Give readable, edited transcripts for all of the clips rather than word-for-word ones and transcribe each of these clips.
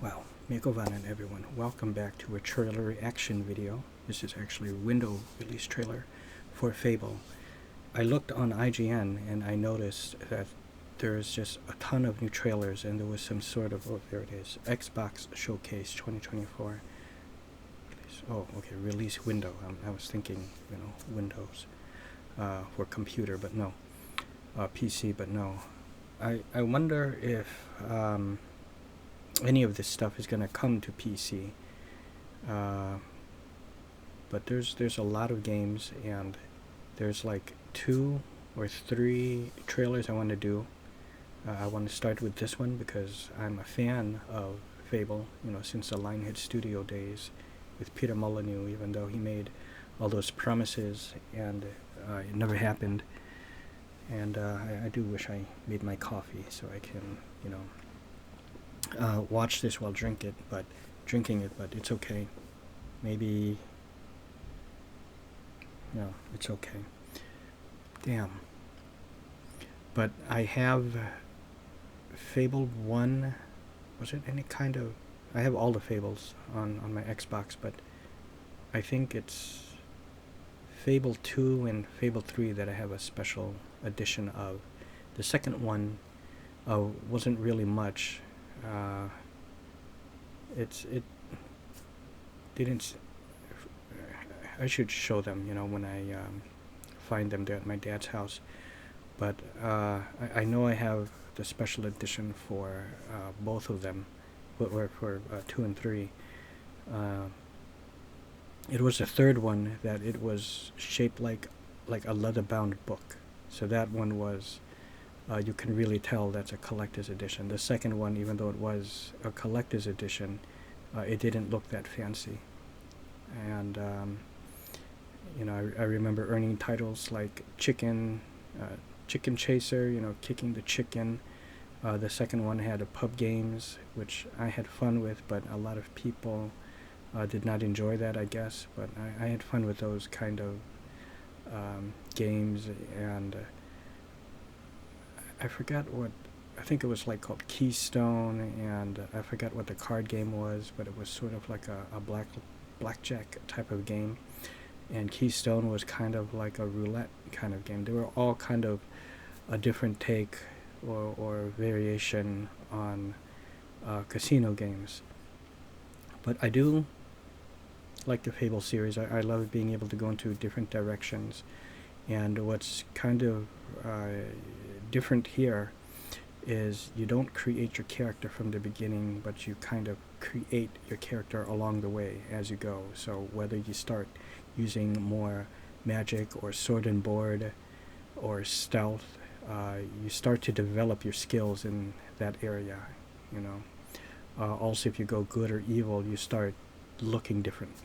Well, Megovan everyone, welcome back to a trailer reaction video. This is actually a window release trailer for Fable. I looked on IGN and I noticed that there's just a ton of new trailers, and there was some sort of, oh, there it is, Xbox Showcase 2024. Oh, okay, release window. I was thinking, Windows for computer, but no. PC, but no. I wonder if any of this stuff is going to come to PC. But there's a lot of games, and there's like 2 or 3 trailers I want to do. I want to start with this one because I'm a fan of Fable, since the Lionhead Studio days with Peter Molyneux, even though he made all those promises and it never happened. And I do wish I made my coffee so I can, watch this while drinking it, but it's okay. Maybe, no, it's okay. Damn. But I have Fable 1, was it any kind of, I have all the Fables on my Xbox, but I think it's Fable 2 and Fable 3 that I have a special edition of. The second one wasn't really much. It didn't. I should show them, when I find them there at my dad's house. But I know I have the special edition for both of them, or for 2 and 3. It was the third one that it was shaped like a leather-bound book. So that one was, you can really tell that's a collector's edition. The second one, even though it was a collector's edition, it didn't look that fancy. And I remember earning titles like Chicken Chaser, kicking the chicken. The second one had a pub games, which I had fun with, but a lot of people did not enjoy that, I guess. But I had fun with those kind of games, and I forgot what, I think it was like called Keystone, and I forgot what the card game was, but it was sort of like a blackjack type of game. And Keystone was kind of like a roulette kind of game. They were all kind of a different take or variation on casino games. But I do like the Fable series. I love being able to go into different directions. And what's kind of different here is you don't create your character from the beginning, but you kind of create your character along the way as you go. So whether you start using more magic or sword and board or stealth, you start to develop your skills in that area. Also, if you go good or evil, you start looking different.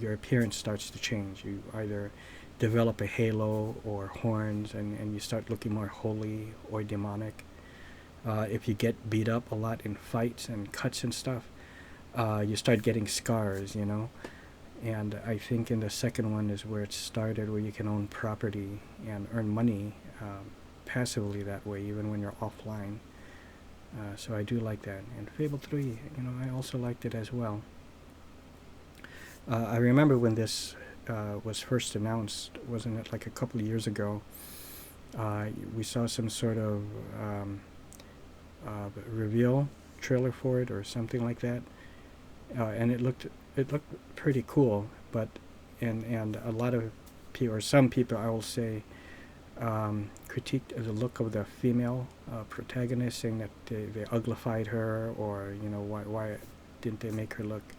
Your appearance starts to change. You either develop a halo or horns, and you start looking more holy or demonic. If you get beat up a lot in fights and cuts and stuff, you start getting scars, And I think in the second one is where it started, where you can own property and earn money passively that way, even when you're offline. So I do like that. And Fable 3, I also liked it as well. I remember when this was first announced, wasn't it like a couple of years ago? We saw some sort of reveal trailer for it or something like that, and it looked pretty cool. But and a lot of people, or some people, I will say, critiqued the look of the female protagonist, saying that they uglified her, or why didn't they make her look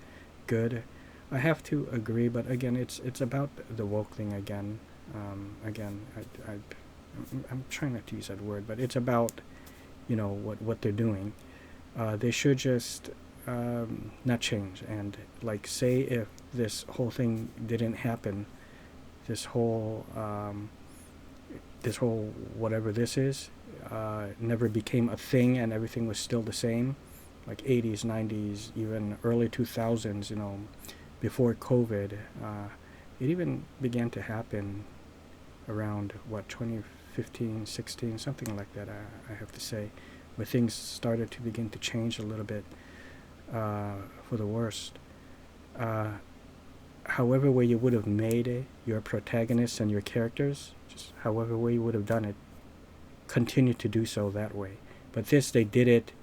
good? I have to agree, but again, it's about the woke thing again. I'm trying not to use that word, but it's about what they're doing. They should just not change, and like say if this whole thing didn't happen, this whole whatever this is never became a thing, and everything was still the same, like 80s, 90s, even early 2000s, before COVID. It even began to happen around 2015, 16, something like that, I have to say. where things started to begin to change a little bit for the worst. However way you would have made it, your protagonists and your characters, just however way you would have done it, continue to do so that way. But this, they did it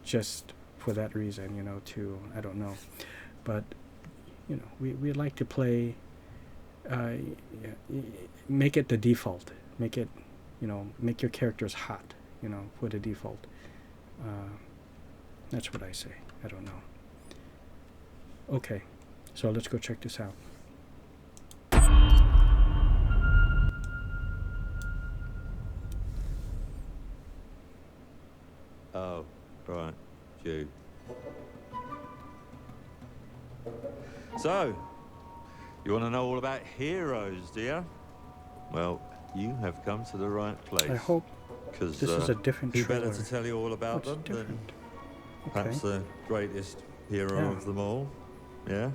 just for that reason, you know, to, I don't know. But, you know, we like to play, make it the default. Make it, you know, make your characters hot, you know, for the default. That's what I say. I don't know. Okay, so let's go check this out. Oh, right, you. So, you want to know all about heroes, do you? Well, you have come to the right place. I hope this is a different who trailer. better to tell you all about them than perhaps the greatest hero of them all. Yeah?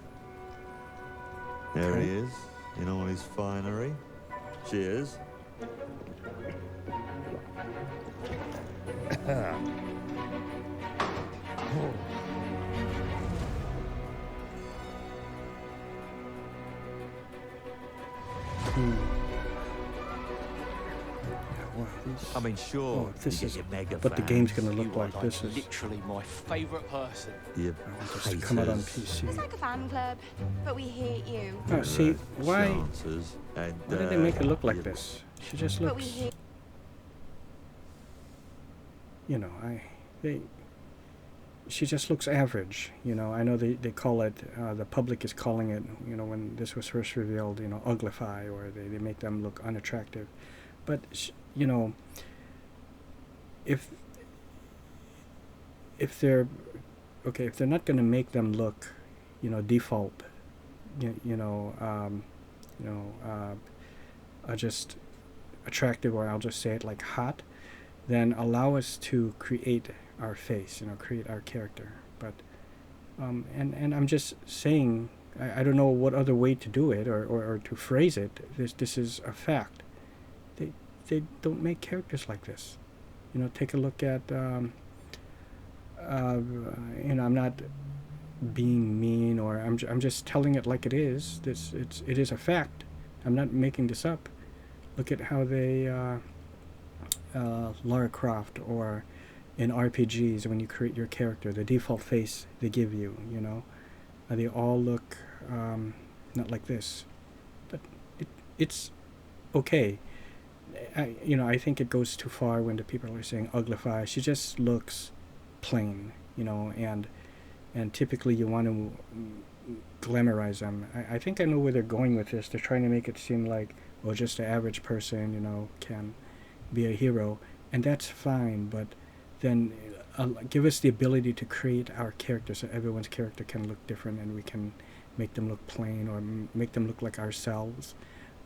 There he is, in all his finery. Cheers. I mean, sure, this you is get your mega what the fans. game's gonna look like. This is literally my favourite person. You I want this to come out on PC. It's like a fan club, but we hate you. Oh, see, why and, did they make it look like this? She just But we looks, hate you know, she just looks average, you know. I know they call it, the public is calling it, you know, when this was first revealed, you know, uglify, or they make them look unattractive. But, you know, if they're, okay, if they're not going to make them look, you know, default, just attractive, or I'll just say it like hot, then allow us to create our face, you know, create our character. But and I'm just saying, I don't know what other way to do it, or to phrase it. This is a fact. They don't make characters like this. You know, take a look at you know, I'm not being mean, or I'm just telling it like it is. It is a fact. I'm not making this up. Look at how they Lara Croft, or in RPGs, when you create your character, the default face they give you, you know, they all look not like this. But it's okay. I think it goes too far when the people are saying uglify. She just looks plain, you know, and typically you want to glamorize them. I think I know where they're going with this. They're trying to make it seem like, well, just an average person, you know, can be a hero, and that's fine, but then give us the ability to create our characters, so everyone's character can look different, and we can make them look plain, or make them look like ourselves.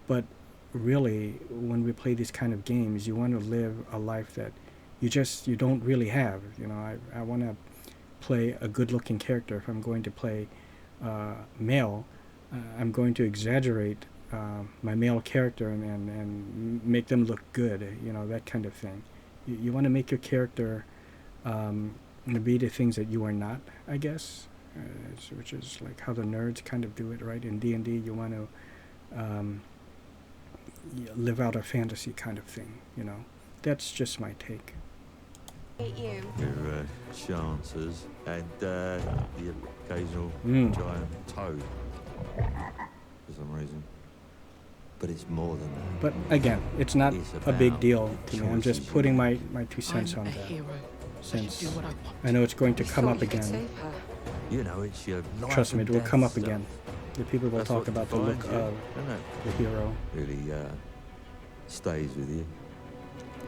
But really, when we play these kind of games, you want to live a life that you don't really have. You know, I want to play a good-looking character. If I'm going to play male, I'm going to exaggerate my male character and make them look good, you know, that kind of thing. You want to make your character be the things that you are not, I guess, which is like how the nerds kind of do it, right? In D&D, you want to live out a fantasy kind of thing, you know. That's just my take. you. Your chances, and the occasional giant toad, for some reason. But it's more than that. But again, it's not a big deal to me. I'm just putting my 2 cents on that. Hero. Since I know it's going to come up again. You know, it's your life. Trust me, it will and come up death again. The people will That's talk what about the look defines you, of isn't it? the hero. Really stays with you.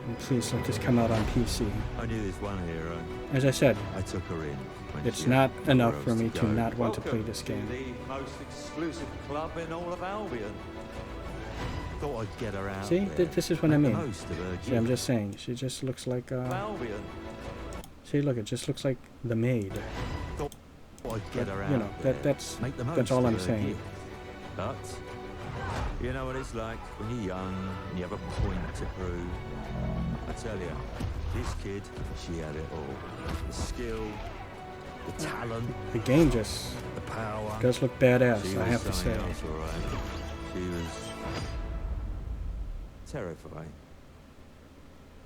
And please let this come out on PC. I knew this one hero. As I said, I took her in. When it's she not had enough nowhere for else me to to go. not want to Welcome play this game. the most exclusive club in all of Albion. Thought I'd get her out See, there. this is what I Make the mean. most of her See, I'm gift. just saying, she just looks like, Albion. see, look, it just looks like the maid. Thought I'd get her out You know, there. that's Make the most all of I'm her saying. gift. But you know what it's like when you're young and you have a point to prove. I tell you, this kid, she had it all. The skill, the talent, The game just the power. does look She badass, was I have to say. something else, all right. She was terrifying.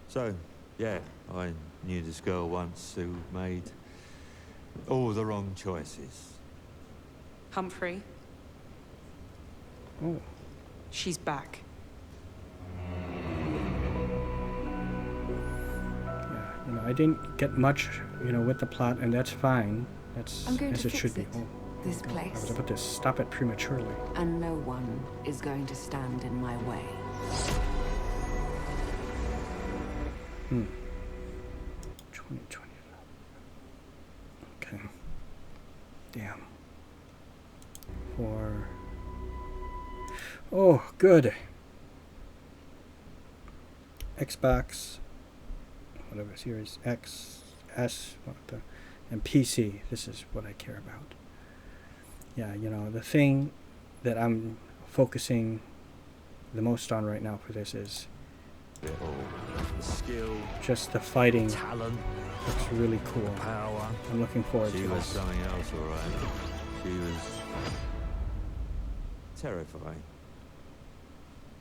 So, yeah, I knew this girl once who made all the wrong choices. Humphrey, Oh, she's back. yeah. You know, I didn't get much, you know, with the plot, and that's fine. That's I'm going as to it should fix be. it. Oh, This God, I was place. about to stop it prematurely. And no one is going to stand in my way. 2020. Okay. Damn. Oh, good. Xbox, whatever, Series X, S, and PC. This is what I care about. Yeah, you know, the thing that I'm focusing the most on right now for this is The skill, just the fighting. talent, Looks really cool. power. I'm looking forward She to was this. something else, all right. She was terrifying.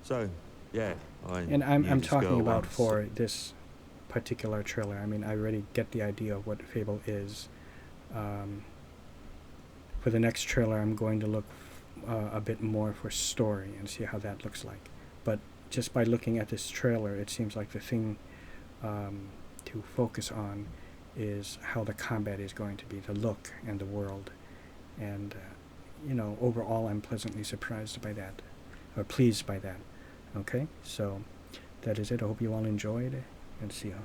So, yeah, And I'm knew this talking girl about once. for this particular trailer. I mean, I already get the idea of what Fable is. For the next trailer, I'm going to look a bit more for story and see how that looks like. But just by looking at this trailer, it seems like the thing to focus on is how the combat is going to be, the look and the world. And, you know, overall, I'm pleasantly surprised by that, or pleased by that. Okay, so that is it. I hope you all enjoyed, and see you.